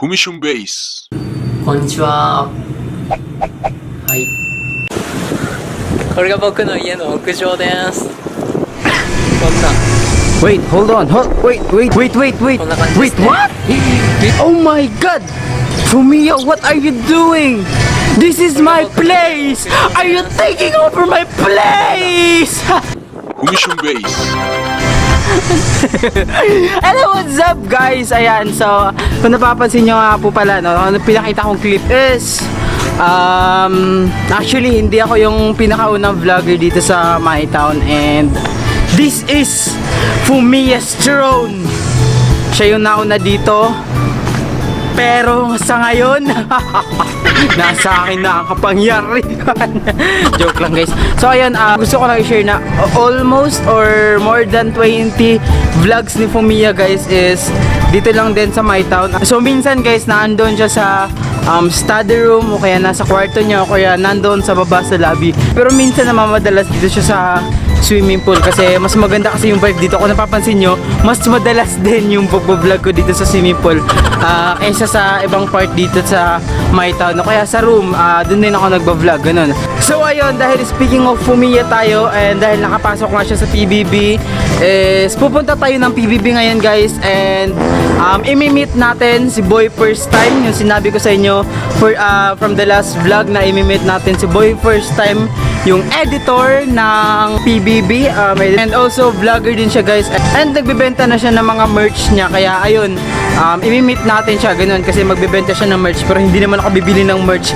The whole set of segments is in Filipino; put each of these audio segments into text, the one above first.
FUMISHUN BASE. こんにちは。はい。これが僕の家の屋上です。こんな。Wait, hold on. Wait. こんな感じです Wait, ね。 what? Oh my god! Fumiya, what are you doing? This is my place! Are you taking over my place? FUMISHUN BASE. Hello, what's up guys? Ayan, so kung napapansin nyo nga po pala, no, ang pinakita kong clip is actually hindi ako yung pinakaunang vlogger dito sa my town, and this is Fumiya's drone. Siya yung nauna dito, pero sa ngayon nasa akin na ang kapangyarihan. Joke lang guys. So ayan, gusto ko lang i-share na almost or more than 20 vlogs ni Fumiya guys is dito lang din sa my town. So minsan guys, naandun siya sa study room, o kaya nasa kwarto niya, o kaya nandoon sa baba sa lobby. Pero minsan namamadalas dito siya sa swimming pool kasi mas maganda kasi yung vibe dito. Kung napapansin nyo, mas madalas din yung pag-vlog ko dito sa swimming pool kaysa sa ibang part dito sa my town, o kaya sa room, dun din ako nagba-vlog, ganun. So ayun, dahil speaking of Fumiya tayo, and dahil nakapasok nga siya sa PBB, is pupunta tayo ng PBB ngayon guys, and imi-meet natin si BOYPERSTAYM, yung sinabi ko sa inyo from the last vlog na imi-meet natin si BOYPERSTAYM, yung editor ng PBB, and also vlogger din siya guys, and nagbebenta na siya ng mga merch niya. Kaya ayun, imi-meet natin siya, ganun, kasi magbebenta siya ng merch, pero hindi naman ako bibili ng merch,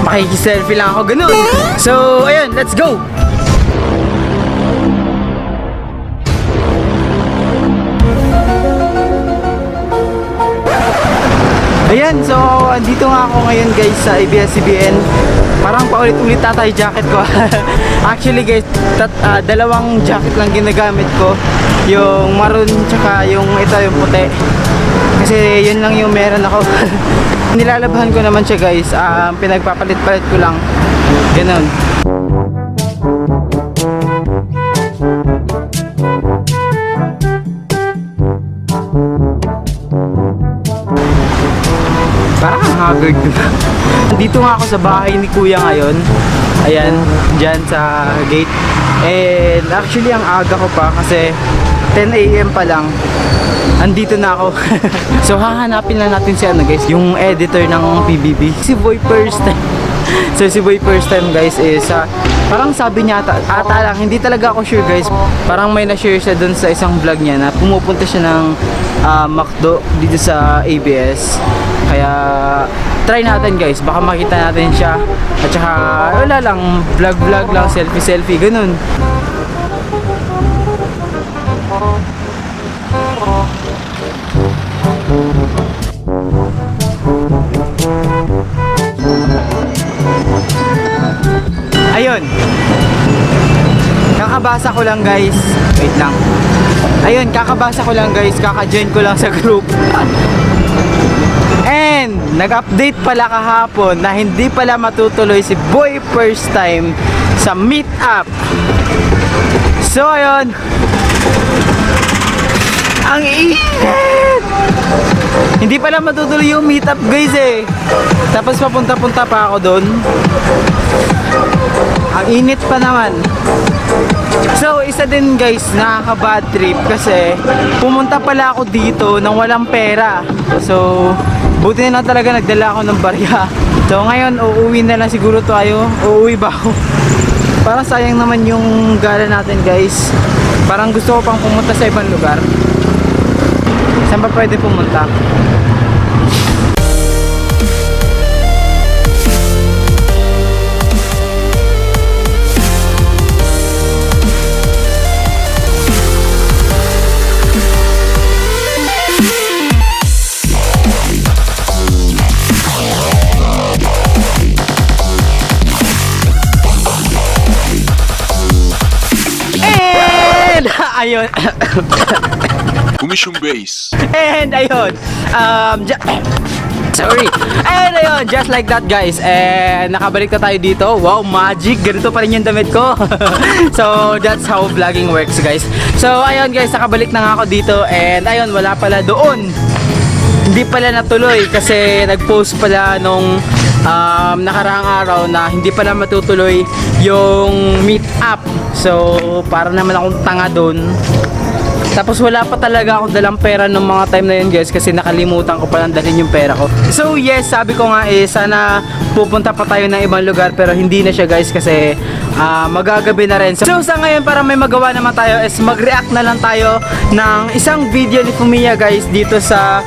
makikiselfie lang ako, ganun. So ayun, let's go! Ayan, so andito nga ako ngayon guys sa ABS-CBN. Parang paulit-ulit tatay jacket ko. Actually guys, dalawang jacket lang ginagamit ko, yung maroon tsaka yung ito, yung puti, kasi yun lang yung meron ako. Nilalabhan ko naman siya guys, pinagpapalit-palit ko lang, ganun. Parang haggard ko na. Dito nga ako sa bahay ni kuya ngayon. Ayan, dyan sa gate. And actually ang aga ko pa kasi 10 AM pa lang andito na ako. So hahanapin lang natin si ano guys, yung editor ng PBB, si BOYPERSTAYM. So si BOYPERSTAYM guys is parang sabi niya ata lang, hindi talaga ako sure guys, parang may na-share siya dun sa isang vlog niya na pumupunta siya ng McDo dito sa ABS. Kaya try natin guys, baka makita natin siya, at saka wala lang, vlog lang, selfie ganun. Ayun, kakabasa ko lang guys, wait lang. Ayun, kakabasa ko lang guys, kaka-join ko lang sa group. And nag-update pala kahapon na hindi pala matutuloy si BOYPERSTAYM sa Meetup. So ayun, ang init! Hindi pala matutuloy yung Meetup guys eh. Tapos papunta-punta pa ako doon. Ang init pa naman. So isa din guys, nakaka-bad trip kasi pumunta pala ako dito nang walang pera. So buti na lang talaga nagdala ako ng barya. So ngayon uuwi na lang siguro tayo. Uuwi ba ako? Parang sayang naman yung gala natin guys. Parang gusto ko pang pumunta sa ibang lugar. Saan ba pwede pumunta? Ayun. FUMISHUN BASE. And ayun, sorry. And ayun, just like that guys, and nakabalik na tayo dito. Wow, magic, ganito pa rin yung damit ko. So that's how vlogging works guys. So ayun guys, nakabalik na nga ako dito, and ayun, wala pala doon hindi pala natuloy kasi nag-post pala nung nakaraang araw na hindi pala matutuloy yung Meetup. So para naman akong tanga dun. Tapos wala pa talaga ako dalang pera nung mga time na yun guys, kasi nakalimutan ko palang dalhin yung pera ko. So yes, sabi ko nga sana pupunta pa tayo ng ibang lugar, pero hindi na siya guys kasi magagabi na rin. So sa ngayon, para may magawa naman tayo is mag-react na lang tayo ng isang video ni Fumiya guys dito sa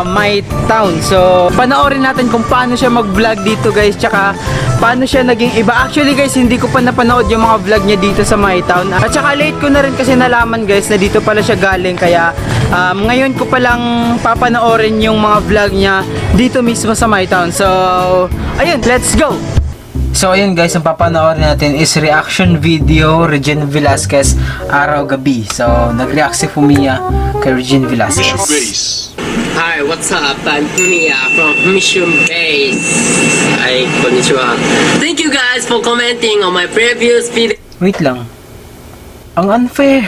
my town. So panoorin natin kung paano siya mag-vlog dito guys, tsaka paano siya naging iba. Actually guys, hindi ko pa napanood yung mga vlog niya dito sa my town. At saka late ko na rin kasi nalaman guys na dito pala siya galing, kaya ngayon ko palang papanoorin yung mga vlog niya dito mismo sa my town. So ayun, let's go! So ayun guys, ang papanoorin natin is reaction video Regine Velasquez araw-gabi. So nag-react si Fumiya kay Regine Velasquez. FUMISHUN BASE. Hi, what's up? I'm Fumiya from FUMISHUNBASE. Hi, konnichiwa. Thank you guys for commenting on my previous video. Wait lang. Ang unfair.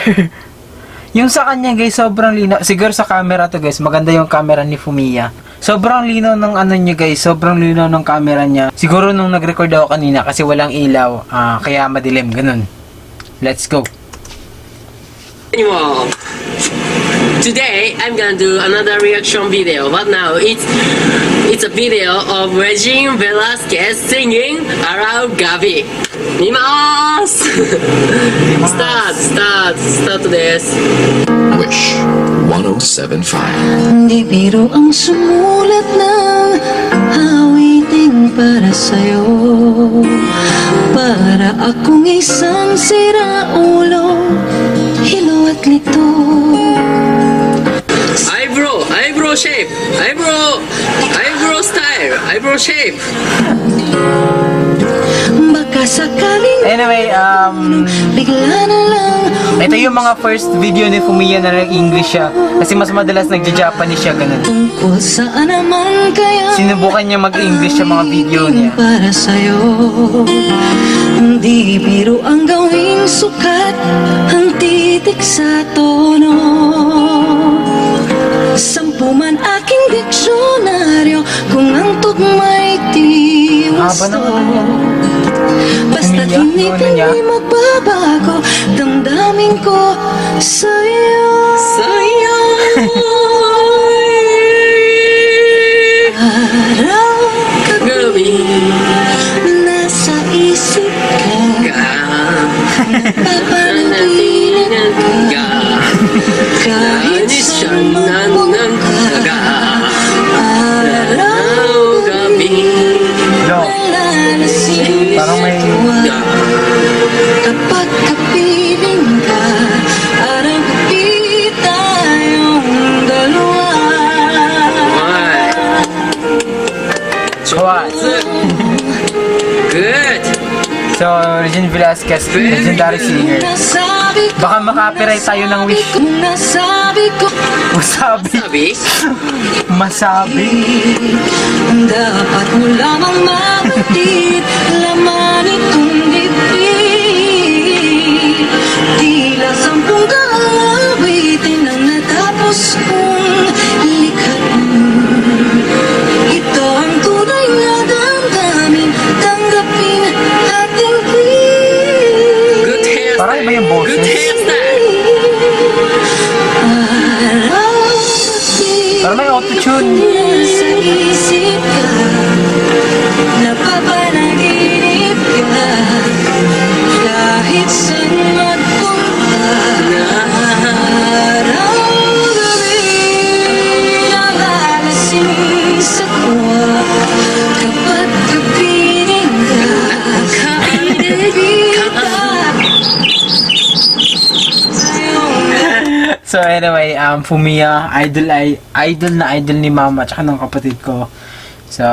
Yung sa kanya guys, sobrang linaw. Siguro sa camera to guys, maganda yung camera ni Fumiya. Sobrang linaw ng ano niya guys, sobrang linaw ng camera niya. Siguro nung nag-record ako kanina kasi walang ilaw, kaya madilim, ganun. Let's go. Anyway, today I'm gonna do another reaction video, but now it's a video of Regine Velasquez singing Around Gabi. Mimas! Start this. Wish 1075. Di biro ang sumulat ng awiting para sa'yo, para akong isang siraulo, hilo at lito. Eyebrow shape, eyebrow style, eyebrow shape. Baka sakaling Anyway, bigla na lang ito yung mga first video ni Fumiya na nag-English siya. Kasi mas madalas nag-Japanese siya, ganun. tungkol saan naman kaya Sinubukan niya mag-English sa mga video niya. para sa'yo. Hindi biro ang gawing sukat, ang titik sa tono. Sampu man aking diksyonaryo, kung ang tugma'y di Haba gusto. naman yan. Basta't Fumiya, hindi yung ano niya. magbabago, damdamin ko sa'yo. Gabi Nasa isip ka, napapanaginip ka, kahit saan magpunta, araw gabi. No. nalalasing Parang may... kapag kapiling ka, araw-gabi tayong dalawa. What? Good. So, Regine Velasquez, legendary singer. Baka makapiright tayo ng Wish. Nasabi ko, Masabi. Sabi, Masabi. dapat mo lamang mabatid, laman itong dibdib. Tila sampung kaawitin ang natapos kong likhain. Ito ang tunay na damdamin, tanggapin ating good hairstyle. Parang iba yung boses. Good hairstyle. Parang may autotune. Nasa isip ka, napapanaginip ka, kahit saan magpunta, araw-gabi nalalasing sa kuwa, kapag kapiling ka, kapiling ka. So anyway, Fumiya, idol na idol ni mama tsaka ng kapatid ko. So,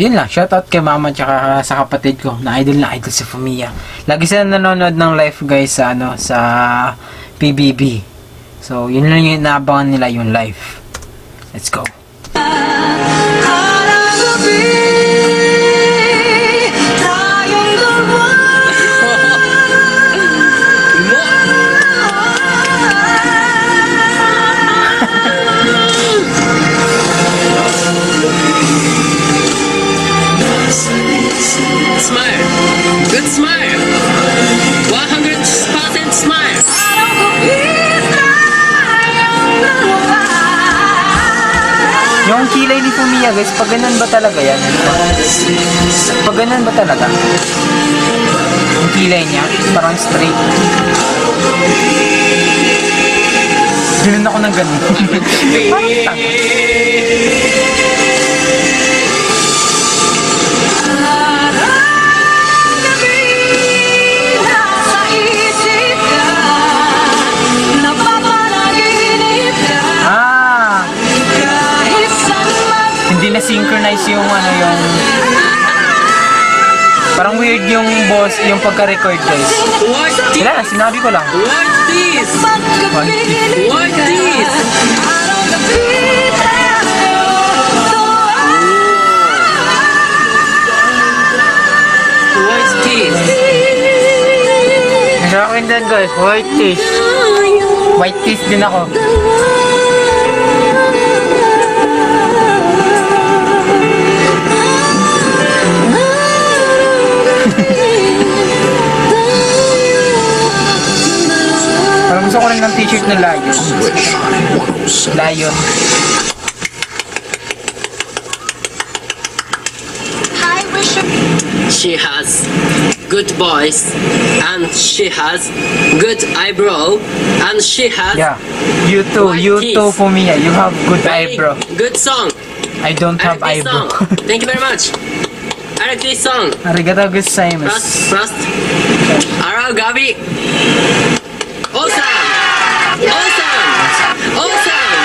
yun lang. Shoutout kay mama tsaka sa kapatid ko na idol si Fumiya. Lagi sila nanonood ng live guys sa sa PBB. So, yun lang yung inaabangan nila, yung live. Let's go. Araw-gabi tayong dalawa. Yung kilay ni Fumiya guys, pag ganun ba talaga yan? Pag ganun ba talaga? Yung kilay niya, parang straight. Ganun ako ng ganun. Parang tanga. Hindi na synchronize yung ano yung parang weird yung boss yung pagka-record guys. Wala, sinabi ko lang. What's this? What's this? What's this? Sa akin din guys, white teeth. White teeth din ako. Parang gusto ko rin ng t-shirt na lion. Lion. She has good voice and she has good eyebrow and she has Yeah. You too, white you teeth. too Fumiya. You have good very eyebrow. good song. I don't I have like this eyebrow. song. Thank you very much. I like this song. Arigatou gozaimasu. First. Hello, Gabi. Awesome. Awesome. Awesome.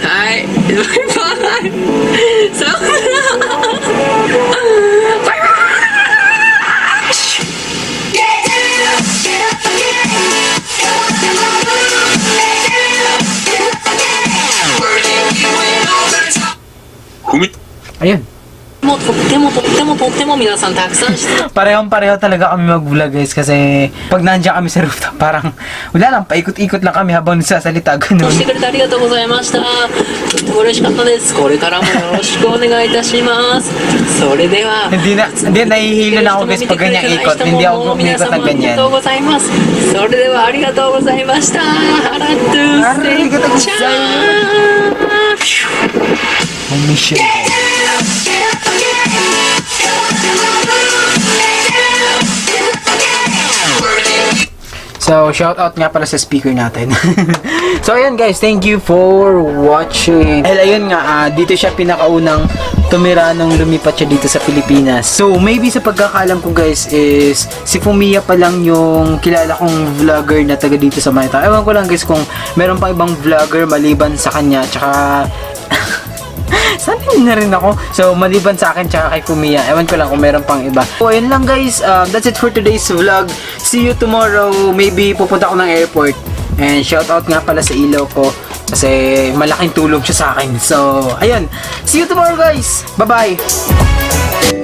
Hi. Bye. So. Ayun. とってもとってもとっても皆さんたくさん質問 Parehong-pareho talaga kami mag-vlog guys kasi pag nandiyan kami sa rooftop parang wala lang, paikot-ikot lang kami habang nagsasalita ganun. してくれてありがとうございました。とっても嬉しかったです。これからもよろしくお願いいたします。それでは Hindi nahihilo na ako guys pag ganyan ikot. Hindi ako umikot na ありganyan. がとうございます。それではありがとうございました。ハラトゥーありがとうございますチャー Mission. So, shout out nga pala sa speaker natin. So, ayun guys, thank you for watching. Ayun nga, dito siya pinakaunang tumira nung lumipat siya dito sa Pilipinas. So, maybe sa pagkakaalam ko guys is si Fumiya pa lang yung kilala kong vlogger na taga dito sa Manila. Ewan ko lang guys kung meron pang ibang vlogger maliban sa kanya. Tsaka sabi na rin ako. So, maliban sa akin tsaka kay Fumiya. Ewan ko lang kung meron pang iba. So, ayun lang guys. That's it for today's vlog. See you tomorrow. Maybe pupunta ako ng airport. And shout out nga pala sa ilaw ko. Kasi malaking tulong siya sa akin. So, ayun. See you tomorrow guys. Bye-bye.